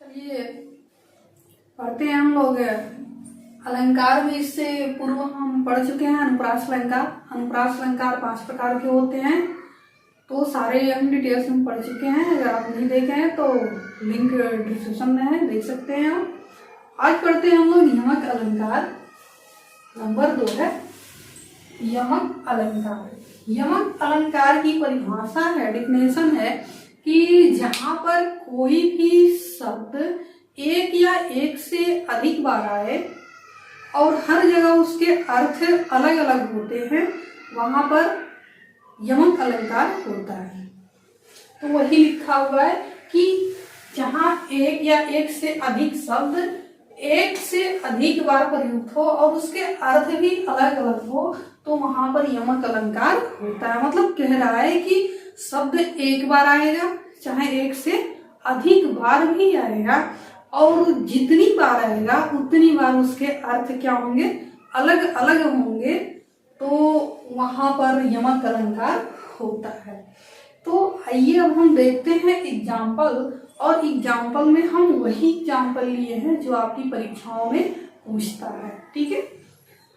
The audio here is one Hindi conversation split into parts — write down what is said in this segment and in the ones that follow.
चलिए पढ़ते हैं हम लोग अलंकार में। इससे पूर्व हम पढ़ चुके हैं अनुप्रास अलंकार। अनुप्रास अलंकार 5 प्रकार के होते हैं, तो सारे हम डिटेल्स में पढ़ चुके हैं। अगर आप नहीं देखे हैं तो लिंक डिस्क्रिप्शन में है, देख सकते हैं आप। आज पढ़ते हैं हम लोग यमक अलंकार। नंबर 2 है यमक अलंकार। यमक अलंकार की परिभाषा है, डेफिनेशन है कि जहां पर कोई भी शब्द एक या एक से अधिक बार आए और हर जगह उसके अर्थ अलग अलग होते हैं, वहां पर यमक अलंकार होता है। तो वही लिखा हुआ है कि जहां एक या एक से अधिक शब्द एक से अधिक बार प्रयुक्त हो और उसके अर्थ भी अलग अलग हो, तो वहां पर यमक अलंकार होता है। मतलब कह रहा है कि शब्द एक बार आएगा, चाहे एक से अधिक बार भी आएगा, और जितनी बार आएगा उतनी बार उसके अर्थ क्या होंगे, अलग अलग होंगे, तो वहां पर यमक अलंकार होता है। तो आइए अब हम देखते हैं एग्जाम्पल, और एग्जाम्पल में हम वही एग्जाम्पल लिए हैं जो आपकी परीक्षाओं में पूछता है। ठीक है,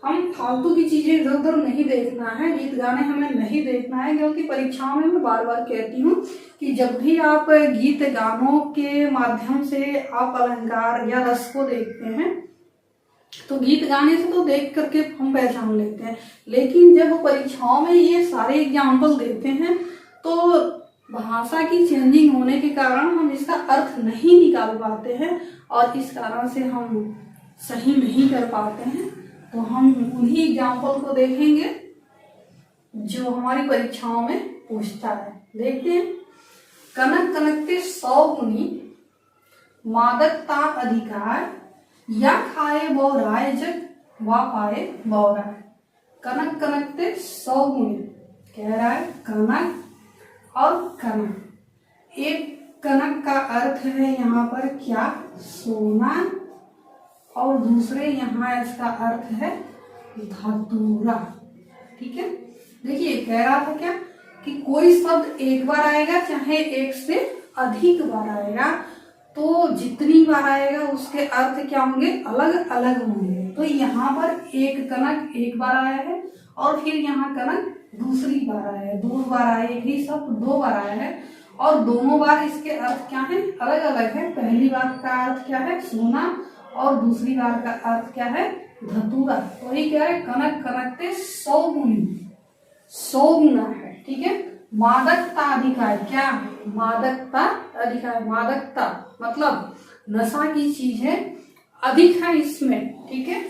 हम फालतू की चीजें इधर उधर नहीं देखना है, गीत गाने हमें नहीं देखना है, क्योंकि परीक्षाओं में मैं बार बार कहती हूँ कि जब भी आप गीत गानों के माध्यम से आप अलंकार या रस को देखते हैं, तो गीत गाने से तो देख करके हम पहचान लेते हैं, लेकिन जब परीक्षाओं में ये सारे एग्जाम्पल देते हैं तो भाषा की चेंजिंग होने के कारण हम इसका अर्थ नहीं निकाल पाते हैं, और इस कारण से हम सही नहीं कर पाते हैं। तो हम उन्हीं एग्जाम्पल को देखेंगे जो हमारी परीक्षाओं में पूछता है। देखते हैं। कनक कनकते 100 गुनी मादकता अधिकार, या खाए बौराए जग वा पाए बौराए। कनक कनकते 100 गुनी कह रहा है कनक और कनक। एक कनक का अर्थ है यहाँ पर क्या, सोना, और दूसरे यहाँ इसका अर्थ है धतूरा। ठीक है, देखिए कह रहा था क्या कि कोई शब्द एक बार आएगा, चाहे एक से अधिक बार आएगा, तो जितनी बार आएगा उसके अर्थ क्या होंगे, अलग अलग होंगे। तो यहाँ पर एक कनक एक बार आया है, और फिर यहाँ कनक दूसरी बार आया है, 2 बार आया, एक ही शब्द 2 बार आया है, और दोनों बार इसके अर्थ क्या है, अलग अलग है। पहली बार का अर्थ क्या है, सोना, और दूसरी बार का अर्थ क्या है, धतूरा। तो ये क्या है, कनक कनकते 100 गुनी, 100 गुना है। ठीक है, मादकता अधिकार क्या है, मादकता अधिकार, मादकता मतलब नशा की चीज है, अधिक है इसमें। ठीक है,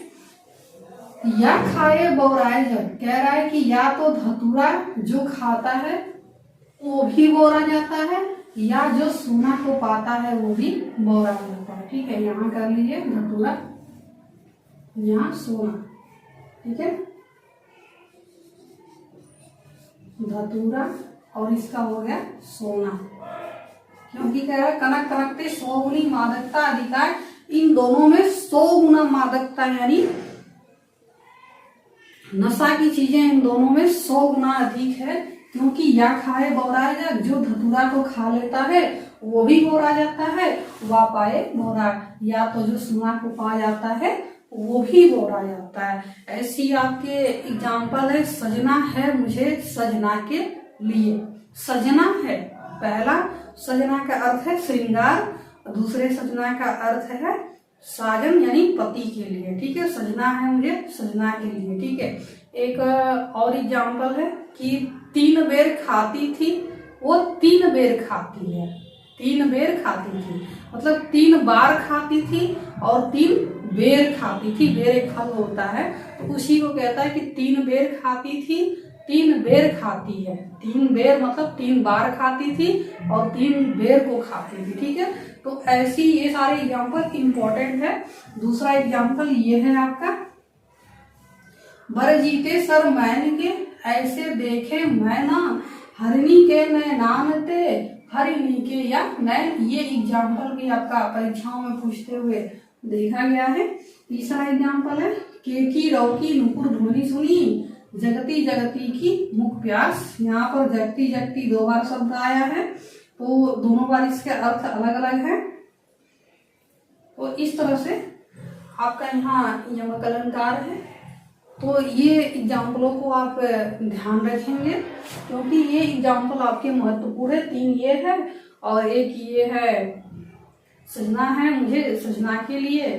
या खाए बौराए जग, कह रहा है कि या तो धतूरा जो खाता है वो भी बोरा जाता है, या जो सोना को पाता है वो भी बोरा जाता है। ठीक है, यहाँ कर लीजिए धतूरा, यहाँ सोना। ठीक है, धतूरा और इसका हो गया सोना, क्योंकि कह रहा है कनक कनकते 100 गुनी मादकता अधिकार, इन दोनों में 100 गुना मादकता यानी नशा की चीजें इन दोनों में 100 गुना अधिक है। क्योंकि या खाए बौराए जग, जो धतूरा को खा लेता है वो भी बोरा जाता है, वा पाए बोरा, या तो जो सोना को पा जाता है वो भी बोरा जाता है। ऐसी आपके एग्जाम्पल है, सजना है मुझे सजना के लिए। सजना है, पहला सजना का अर्थ है श्रृंगार, दूसरे सजना का अर्थ है साजन यानी पति के लिए। ठीक है, सजना है मुझे सजना के लिए। ठीक है, एक और एग्जाम्पल है कि 3 बेर खाती थी, वो 3 बेर खाती है। 3 बेर खाती थी मतलब 3 बार खाती थी और 3 बेर खाती थी। बेर एक फल होता है, तो उसी को कहता है कि 3 बेर खाती थी, 3 बेर खाती है। 3 बेर मतलब 3 बार खाती थी और 3 बेर को खाती थी। ठीक है, तो ऐसी ये सारे एग्जाम्पल इंपॉर्टेंट है। दूसरा एग्जाम्पल ये है आपका, बर जीते सर मैन के ऐसे देखे मैना, हरिणी के नैनान ते हरिणी के या नैन। ये एग्जाम्पल भी आपका परीक्षाओं में पूछते हुए देखा गया है। तीसरा एग्जाम्पल है, केकी रौकी नुपुर ध्वनि सुनी, जगती जगती की मुख प्यास। यहाँ पर जगती जगती 2 बार शब्द आया है, तो दोनों बार इसके अर्थ अलग अलग है। तो इस तरह से आपका यहाँ यमक अलंकार है। तो ये एग्जाम्पलों को आप ध्यान रखेंगे, क्योंकि ये एग्जाम्पल आपके महत्वपूर्ण है। 3 ये है और एक ये है सजना है मुझे सजना के लिए,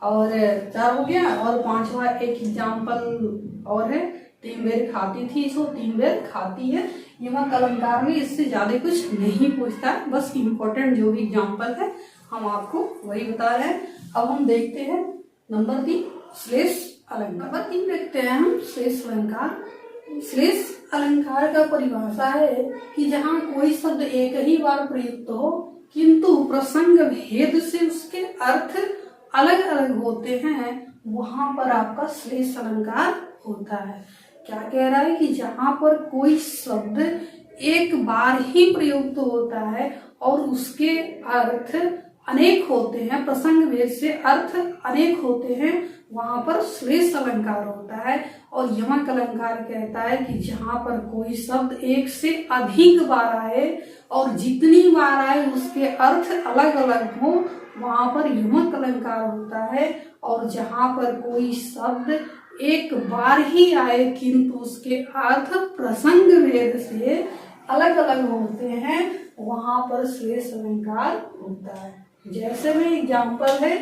और 4 हो गया, और 5वां एक एग्जाम्पल और है 3 बेर खाती थी सो 3 बेर खाती है। यमक अलंकार में इससे ज्यादा कुछ नहीं पूछता, बस इम्पोर्टेंट जो भी एग्जाम्पल है हम आपको वही बता रहे हैं। अब हम देखते हैं नंबर 3 श्लेष अलंकार। नंबर 3 देखते हैं हम श्लेष अलंकार। श्लेष अलंकार का परिभाषा है कि जहाँ कोई शब्द एक ही बार प्रयुक्त हो किंतु प्रसंग भेद से उसके अर्थ अलग अलग होते हैं, वहां पर आपका श्लेष अलंकार होता है। क्या कह रहा है कि जहां पर कोई शब्द एक बार ही प्रयुक्त होता है और उसके अर्थ अनेक होते हैं, प्रसंग भेद से अर्थ अनेक होते हैं, वहां पर श्लेष अलंकार होता है। और यमक अलंकार कहता है कि जहां पर कोई शब्द एक से अधिक बार आए और जितनी बार आए उसके अर्थ अलग अलग हो, वहां पर यमक अलंकार होता है। और जहां पर कोई शब्द एक बार ही आए किंतु उसके अर्थ प्रसंग भेद से अलग अलग होते हैं, वहां पर श्लेष अलंकार होता है। जैसे में एग्जाम्पल है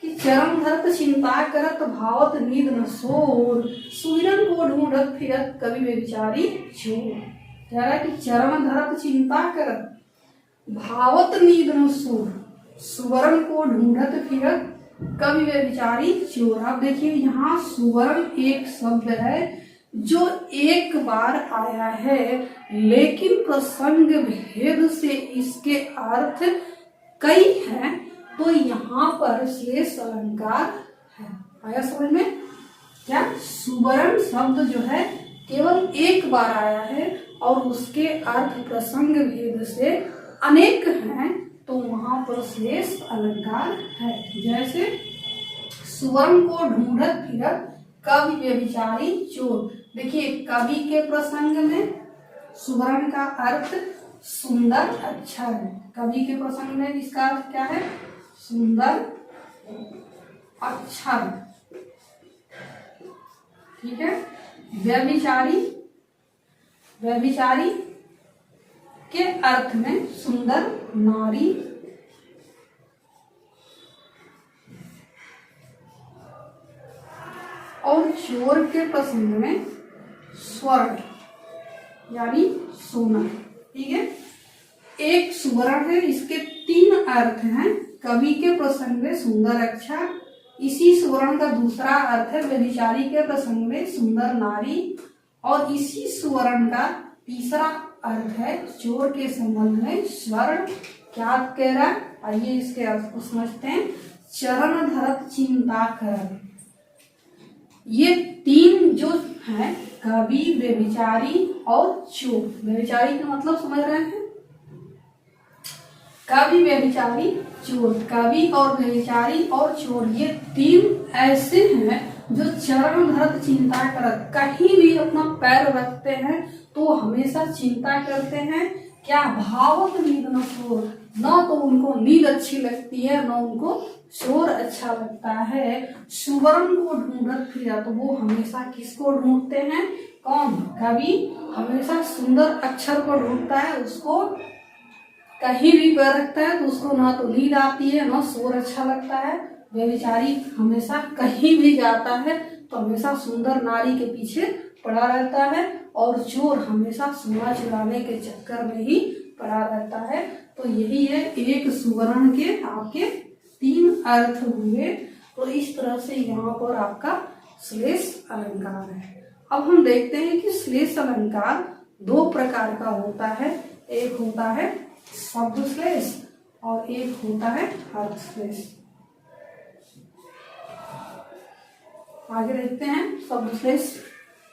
कि चरण धरत चिंता करत भावत नींद न सोर, सुमिरन को ढूंढत फिरत कवि व्यभिचारी चोर। कह रहा है कि चरण धरत चिंता करत भावत नींद न सोर, सुवर्ण को ढूंढत फिरत कवि व्यभिचारी चोर। अब देखिए यहाँ सुवर्ण एक शब्द है जो एक बार आया है, लेकिन प्रसंग भेद से इसके अर्थ कई हैं, तो यहाँ पर श्लेष अलंकार है। आया समझ में? क्या सुवर्ण शब्द जो है केवल एक बार आया है और उसके अर्थ प्रसंग भेद से अनेक हैं, तो वहां पर श्लेष अलंकार है। जैसे सुवर्ण को ढूंढत फिरत कवि व्यभिचारी चोर। देखिए कवि के प्रसंग में सुवर्ण का अर्थ सुंदर अच्छा है। कवि के प्रसंग में इसका अर्थ क्या है? सुंदर अच्छा है। ठीक है। व्यभिचारी, व्यभिचारी के अर्थ में सुंदर नारी, और चोर के प्रसंग में स्वर्ण यानी सोना। ठीक है। एक सुवर्ण है, इसके 3 अर्थ हैं। कवि के प्रसंग में सुंदर अच्छा, इसी सुवर्ण का दूसरा अर्थ है व्यभिचारी के प्रसंग में सुंदर नारी, और इसी सुवर्ण का तीसरा अर्थ है चोर के संबंध में स्वर्ण। क्या कह रहा है? आइए इसके अर्थ को समझते हैं। चरण धरत चिंता करत, ये 3 जो है कवि, व्यभिचारी और चोर। व्यभिचारी का मतलब समझ रहे हैं? कवि, व्यभिचारी, चोर। कवि और व्यभिचारी और चोर, ये 3 ऐसे हैं जो चरण धरत चिंता करत, कहीं भी अपना पैर रखते हैं तो हमेशा चिंता करते हैं। क्या भावत नींद न शोर, न तो उनको नींद अच्छी लगती है न उनको शोर अच्छा लगता है। सुवर्ण को ढूंढत फिरत, तो वो हमेशा किसको ढूंढते हैं? कौन? कवि हमेशा सुंदर अक्षर को ढूंढता है, उसको कहीं भी पैर रखता है तो उसको ना तो नींद आती है न शोर अच्छा लगता है। व्यभिचारी हमेशा कहीं भी जाता है तो हमेशा सुंदर नारी के पीछे पड़ा रहता है, और चोर हमेशा सोना चुराने के चक्कर में ही पड़ा रहता है। तो यही है, एक सुवर्ण के आपके 3 अर्थ हुए। तो इस तरह से यहाँ पर आपका श्लेष अलंकार है। अब हम देखते हैं कि श्लेष अलंकार 2 प्रकार का होता है। एक होता है शब्द श्लेष और एक होता है अर्थ श्लेष। आगे देखते हैं शब्द श्लेष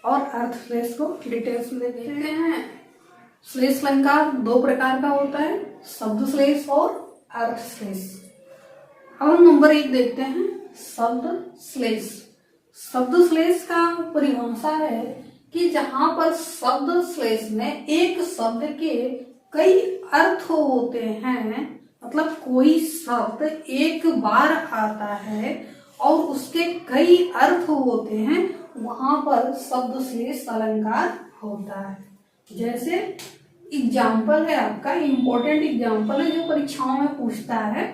और अर्थ श्लेष को डिटेल्स में देखते हैं। श्लेष अलंकार 2 प्रकार का होता है, शब्द श्लेष और अर्थ श्लेष। अब हम नंबर 1 देखते हैं शब्द श्लेष। शब्द श्लेष का परिभाषा है कि जहां पर शब्द श्लेष में एक शब्द के कई अर्थ होते हैं, मतलब कोई शब्द एक बार आता है और उसके कई अर्थ होते हैं, वहां पर शब्द श्लेष अलंकार होता है। जैसे एग्जाम्पल है आपका, इम्पोर्टेंट एग्जाम्पल है जो परीक्षाओं में पूछता है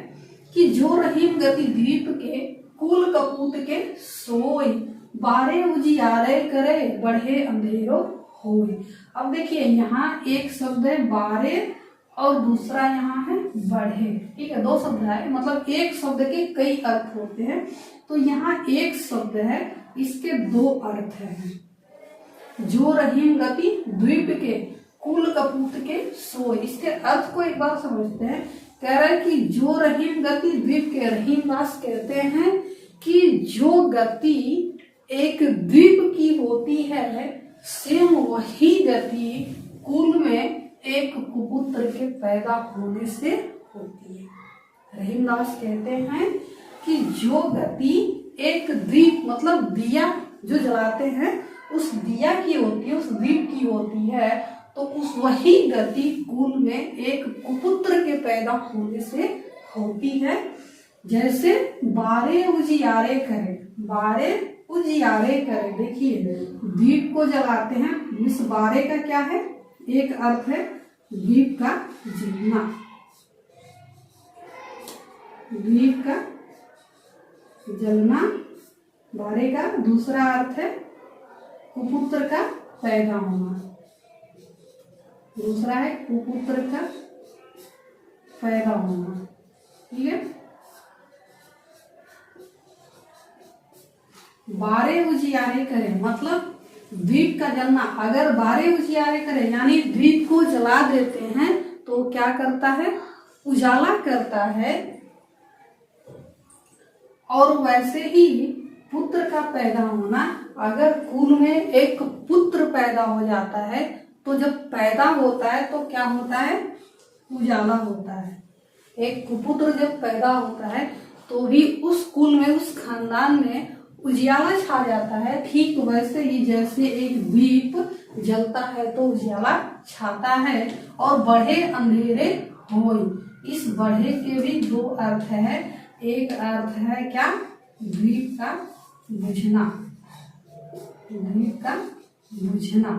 कि जो रहीम गति द्वीप के कुल कपूत के सोई, बारे उजियारे करे बढ़े अंधेरो होए। अब देखिए यहाँ एक शब्द है बारे और दूसरा यहाँ है बढ़े, ठीक है, दो शब्द है, मतलब एक शब्द के कई अर्थ होते हैं। तो यहाँ एक शब्द है, इसके दो अर्थ हैं। जो रहीम गति द्वीप के कुल कपूत के सोए, इसके अर्थ को एक बार समझते हैं। कह रहा है कि जो रहीम गति द्वीप के, रहीम दास कहते हैं कि जो गति एक द्वीप की होती है, सेम वही गति कुल में एक कुपुत्र के पैदा होने से होती है। रहीमदास कहते हैं कि जो गति एक द्वीप मतलब दिया जो जलाते हैं उस दिया की होती है, उस द्वीप की होती है, तो उस वही गति कुल में एक कुपुत्र के पैदा होने से होती है। जैसे बारे उजियारे करे, बारे उजियारे करे, देखिए दीप को जलाते हैं, इस बारे का क्या है, एक अर्थ है दीप का जलना, दीप का जलना, बारे का दूसरा अर्थ है कुपुत्र का पैदा होना, दूसरा है कुपुत्र का पैदा होना, ठीक है। बारे उजियारे करे मतलब द्वीप का जलना, अगर बारे उजियारे करे यानी द्वीप को जला देते हैं तो क्या करता है, उजाला करता है। और वैसे ही पुत्र का पैदा होना, अगर कुल में एक पुत्र पैदा हो जाता है तो जब पैदा होता है तो क्या होता है, उजाला होता है। एक कुपुत्र जब पैदा होता है तो भी उस कुल में, उस खानदान में उजियाला छा जाता है। ठीक वैसे ही जैसे एक दीप जलता है तो उजियाला छाता है। और बढ़े अंधेरे होई, इस बढ़े के भी दो अर्थ है। एक अर्थ है क्या, द्वीप का बुझना, द्वीप का बुझना,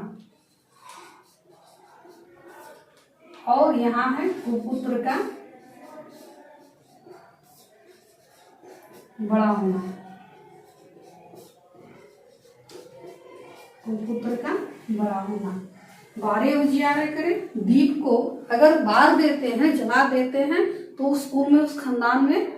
और यहाँ है कुपुत्र का बड़ा होना, कुपुत्र का बड़ा होना। बारे उजियारे करे, दीप को अगर बार देते हैं, जला देते हैं तो उस कुल में, उस खानदान में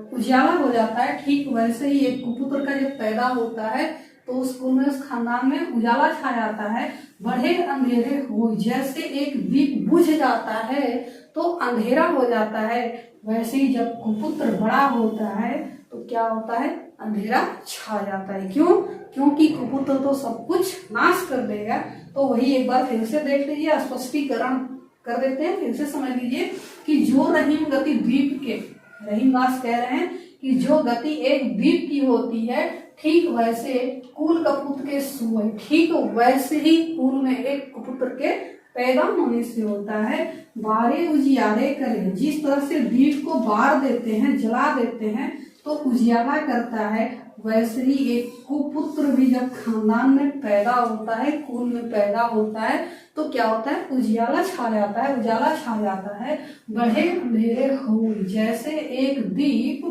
उजियाला हो जाता है। ठीक वैसे ही एक कुपुत्र का जब पैदा होता है तो उस कुल में, उस खानदान में उजाला छा जाता है। बढ़े अंधेरे हो, जैसे एक दीप बुझ जाता है तो अंधेरा हो जाता है, वैसे ही जब कुपुत्र बड़ा होता है तो क्या होता है, अंधेरा छा जाता है। क्यों, क्योंकि कुपुत्र तो सब कुछ नाश कर देगा। तो वही एक बार फिर से देख लीजिए, स्पष्टीकरण कर देते हैं, फिर से समझ लीजिए कि जो रहीम गति द्वीप के, रहीमदास कह रहे हैं कि जो गति एक द्वीप की होती है, ठीक वैसे कुल कपुत्र के सुए, ठीक वैसे ही कुल में एक कुपुत्र के पैदा होने से होता है। बारे उजियारे करे, जिस तरह से दीप को बार देते हैं, जला देते हैं तो उजियाला करता है, वैसे ही एक कुपुत्र भी जब खानदान में पैदा होता है, कुल में पैदा होता है तो क्या होता है, उजियाला छा जाता है, उजाला छा जाता है। बढ़े अंधेरे हो, जैसे एक दीप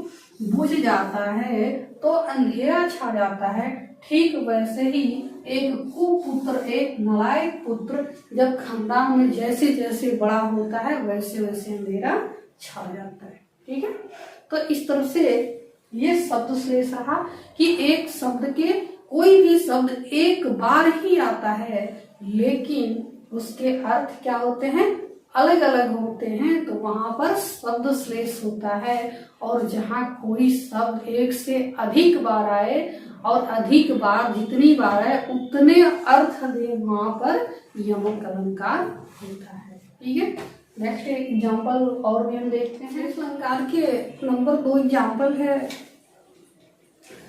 बुझ जाता है तो अंधेरा छा जाता है, ठीक वैसे ही एक कुपुत्र, एक नालायक पुत्र जब खानदान में जैसे जैसे बड़ा होता है वैसे वैसे अंधेरा छा जाता है। ठीक है, तो इस तरह से ये शब्द श्लेष रहा कि एक शब्द के, कोई भी शब्द एक बार ही आता है लेकिन उसके अर्थ क्या होते हैं, अलग अलग होते हैं, तो वहां पर शब्द श्लेष होता है। और जहां कोई शब्द एक से अधिक बार आए और अधिक बार, जितनी बार आए उतने अर्थ दे, वहां पर यमक अलंकार होता है। ठीक है, नेक्स्ट एग्जाम्पल और भी हम देखते हैं। इस अलंकार के नंबर 2 एग्जाम्पल है,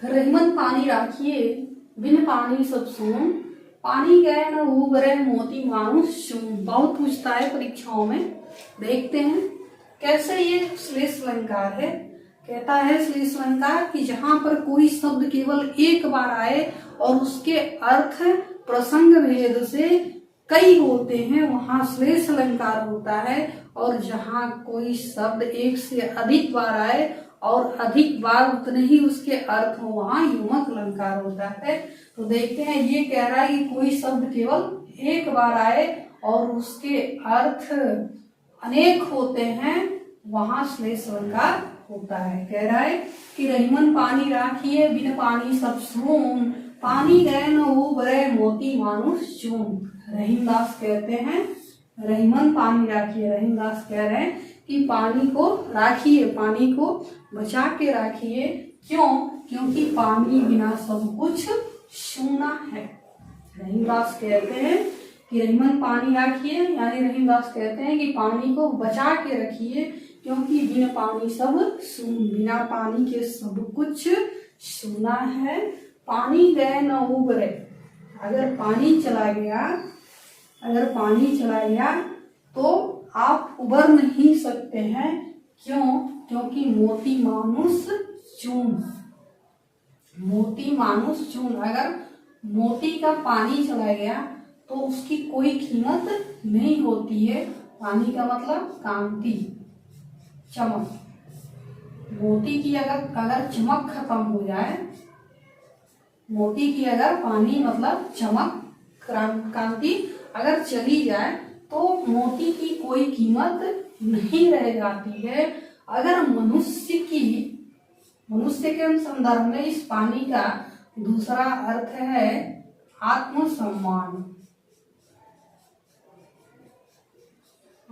रहीमन पानी राखिए बिन पानी सब सून, पानी गए न उबरे मोती मानुष चून। बहुत पूछता है परीक्षाओं में, देखते हैं। कैसे ये श्लेष अलंकार है? कहता है श्लेष अलंकार कि जहां पर कोई शब्द केवल एक बार आए और उसके अर्थ प्रसंग भेद से कई होते हैं वहां श्लेष अलंकार होता है, और जहां कोई शब्द एक से अधिक बार आए और अधिक बार उतने ही उसके अर्थ हो वहां युग्मक अलंकार होता है। तो देखते हैं, ये कह रहा है कि कोई शब्द केवल एक बार आए और उसके अर्थ अनेक होते हैं वहां श्लेष अलंकार होता है। कह रहा है कि रहीमन पानी राखिए बिन पानी सब सून, पानी गए न उबरे मोती मानुष चून। रहीमदास कहते हैं रहीमन पानी राखिए, रहीमदास कह रहे हैं कि पानी को राखिए, पानी को बचा के राखिए। क्यों? क्योंकि पानी बिना सब कुछ सूना है। रहीमदास कहते हैं कि रहीमन पानी राखिए, यानी रहीमदास कहते हैं कि पानी को बचा के रखिए, क्योंकि बिना पानी सब सून, बिना पानी के सब कुछ सूना है। पानी गए न उबरे, अगर पानी चला गया, अगर पानी चला गया तो आप उबर नहीं सकते हैं। क्यों? क्योंकि मोती मानुष चून, मोती मानुष चून। अगर मोती का पानी चला गया तो उसकी कोई कीमत नहीं होती है। पानी का मतलब कांति, चमक। मोती की अगर चमक खत्म हो जाए, मोती की अगर पानी मतलब चमक कांति अगर चली जाए तो मोती की कोई कीमत नहीं रह जाती है। अगर मनुष्य के संदर्भ में इस पानी का दूसरा अर्थ है आत्मसम्मान,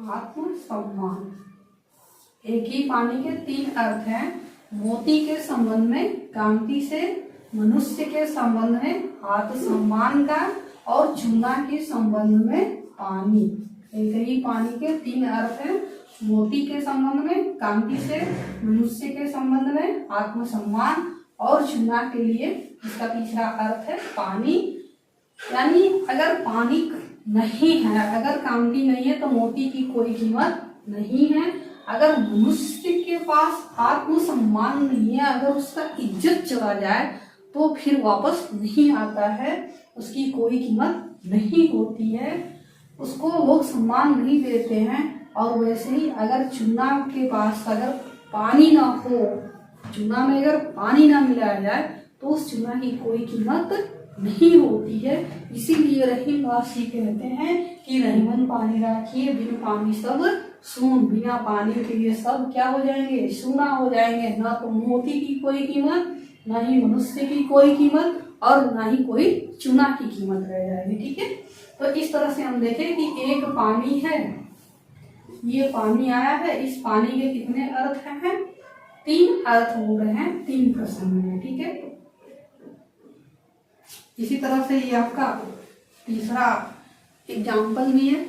आत्मसम्मान। एक ही पानी के तीन अर्थ हैं। मोती के संबंध में कांति से, मनुष्य के संबंध में आत्मसम्मान का, और चूना के संबंध में पानी। एक ही पानी के तीन अर्थ हैं। मोती के संबंध में कांति से, मनुष्य के संबंध में आत्मसम्मान, और चूना के लिए इसका तीसरा अर्थ है पानी। यानी अगर पानी नहीं है, अगर कांति नहीं है तो मोती की कोई कीमत नहीं है। अगर मनुष्य के पास आत्मसम्मान नहीं है, अगर उसका इज्जत चला जाए तो फिर वापस नहीं आता है, उसकी कोई कीमत नहीं होती है, उसको लोग सम्मान नहीं देते हैं। और वैसे ही अगर चूना के पास अगर पानी ना हो, चूना में अगर पानी ना मिलाया जाए तो उस चूना की कोई कीमत नहीं होती है। इसीलिए रहीमदास जी कहते हैं कि रहीमन पानी राखिए बिन पानी सब सून, बिना पानी के ये सब क्या हो जाएंगे? सूना हो जाएंगे। ना तो मोती की कोई कीमत, ना ही मनुष्य की कोई कीमत, और ना ही कोई चूना की कीमत रह जाएगी। ठीक है, तो इस तरह से हम देखें कि एक पानी है, ये पानी आया है, इस पानी के कितने अर्थ हैं? तीन अर्थ हो रहे हैं तीन प्रसंग में। ठीक है, इसी तरह से ये आपका तीसरा एग्जाम्पल भी है,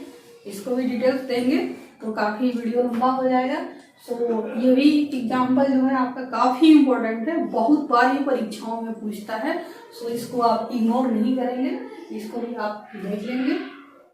इसको भी डिटेल्स देंगे तो काफी वीडियो लंबा हो जाएगा। सो ये भी एग्जाम्पल जो है आपका काफी इम्पोर्टेंट है, बहुत बार ये परीक्षाओं में पूछता है। सो इसको आप इग्नोर नहीं करेंगे, इसको भी आप देख लेंगे।